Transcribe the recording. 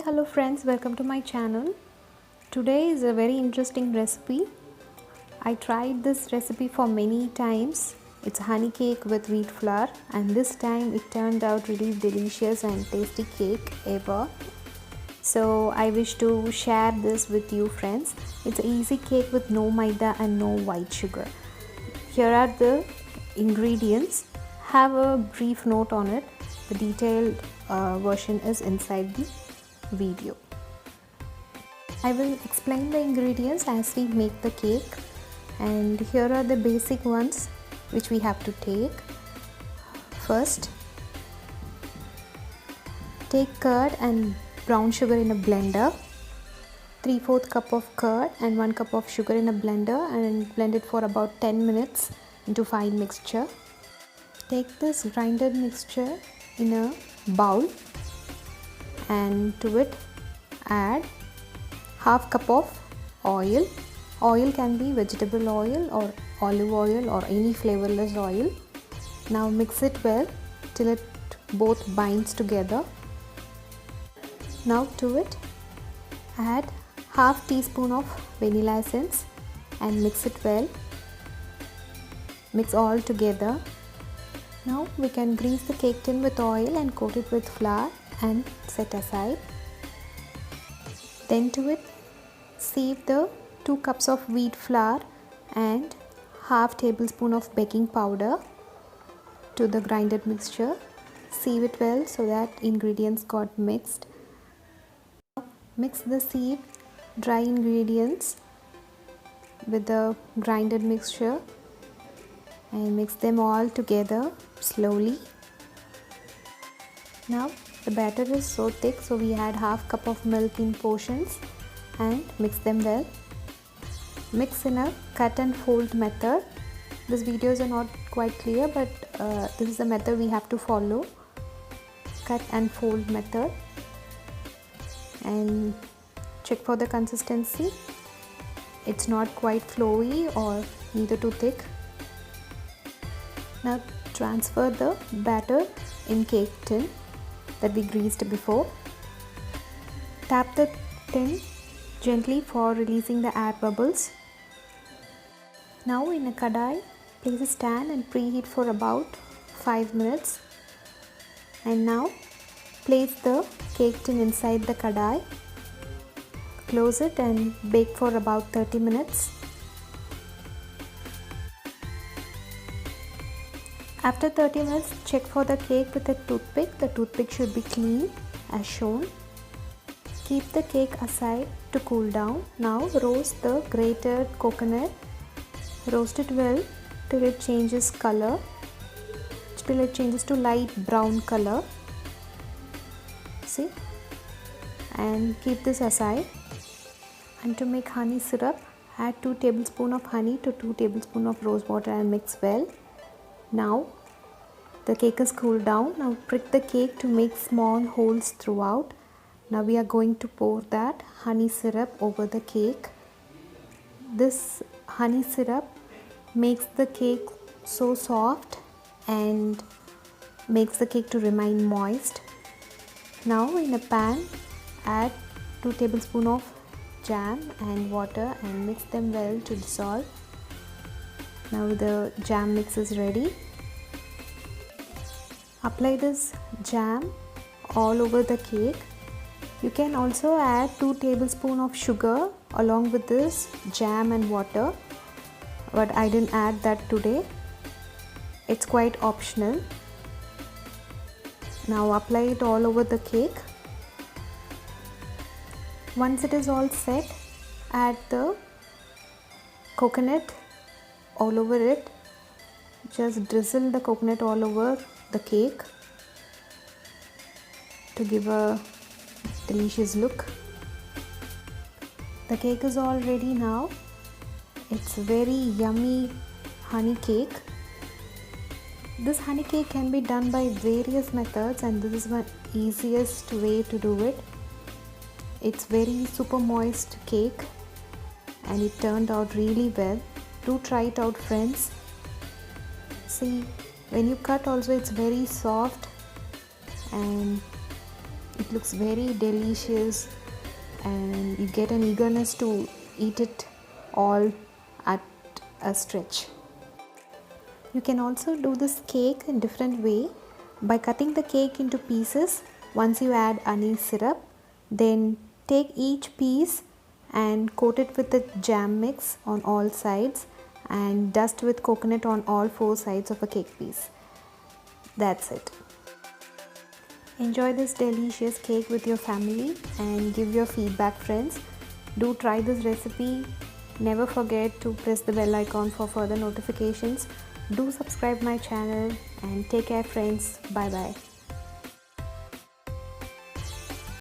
Hello friends, welcome to my channel. Today is a very interesting recipe. I tried this recipe for many times. It's honey cake with wheat flour, and this time it turned out really delicious and tasty cake ever. So I wish to share this with you friends. It's an easy cake with no maida and no white sugar. Here are the ingredients. Have a brief note on it. The detailed version is inside the video. I will explain the ingredients as we make the cake, and here are the basic ones which we have to take. First, take curd and brown sugar in a blender. 3/4 cup of curd and 1 cup of sugar in a blender, and blend it for about 10 minutes into fine mixture. Take this grinded mixture in a bowl, and to it add half cup of oil. Oil can be vegetable oil or olive oil or any flavorless oil. Now mix it well till it both binds together. Now to it add half teaspoon of vanilla essence and mix it well. Mix all together. Now we can grease the cake tin with oil and coat it with flour and set aside. Then to it sieve the 2 cups of wheat flour and half tablespoon of baking powder to the grinded mixture. Sieve it well so that ingredients got mixed. Mix the sieved dry ingredients with the grinded mixture and mix them all together slowly. Now the batter is so thick, so we add half cup of milk in portions and mix them well. Mix in a cut and fold method. These videos are not quite clear, but this is the method we have to follow. Cut and fold method, and check for the consistency. It's not quite flowy or neither too thick. Now transfer the batter in cake tin that we greased before. Tap the tin gently for releasing the air bubbles. Now in a kadai, place a stand and preheat for about 5 minutes. And now place the cake tin inside the kadai. Close it and bake for about 30 minutes. After 30 minutes, check for the cake with a toothpick. The toothpick should be clean as shown. Keep the cake aside to cool down. Now roast the grated coconut. Roast it well till it changes color, till it changes to light brown color. See? And keep this aside. And to make honey syrup, add 2 tablespoons of honey to 2 tablespoons of rose water and mix well. Now the cake is cooled down. Now prick the cake to make small holes throughout. Now we are going to pour that honey syrup over the cake. This honey syrup makes the cake so soft and makes the cake to remain moist. Now in a pan, add 2 tablespoons of jam and water and mix them well to dissolve. Now the jam mix is ready. Apply this jam all over the cake. You can also add 2 tablespoons of sugar along with this jam and water, but I didn't add that today. It's quite optional. Now apply it all over the cake. Once it is all set, add the coconut all over it. Just drizzle the coconut all over the cake to give a delicious look. The cake is all ready now. It's very yummy honey cake. This honey cake can be done by various methods, and this is one easiest way to do it. It's very super moist cake and it turned out really well. Do try it out friends. See, when you cut also it's very soft and It looks very delicious and you get an eagerness to eat it all at a stretch. You can also do this cake in different way by cutting the cake into pieces. Once you add anise syrup, then take each piece and coat it with the jam mix on all sides and dust with coconut on all 4 sides of a cake piece. That's it. Enjoy this delicious cake with your family and give your feedback, friends. Do try this recipe. Never forget to press the bell icon for further notifications. Do subscribe my channel and take care, friends. Bye bye.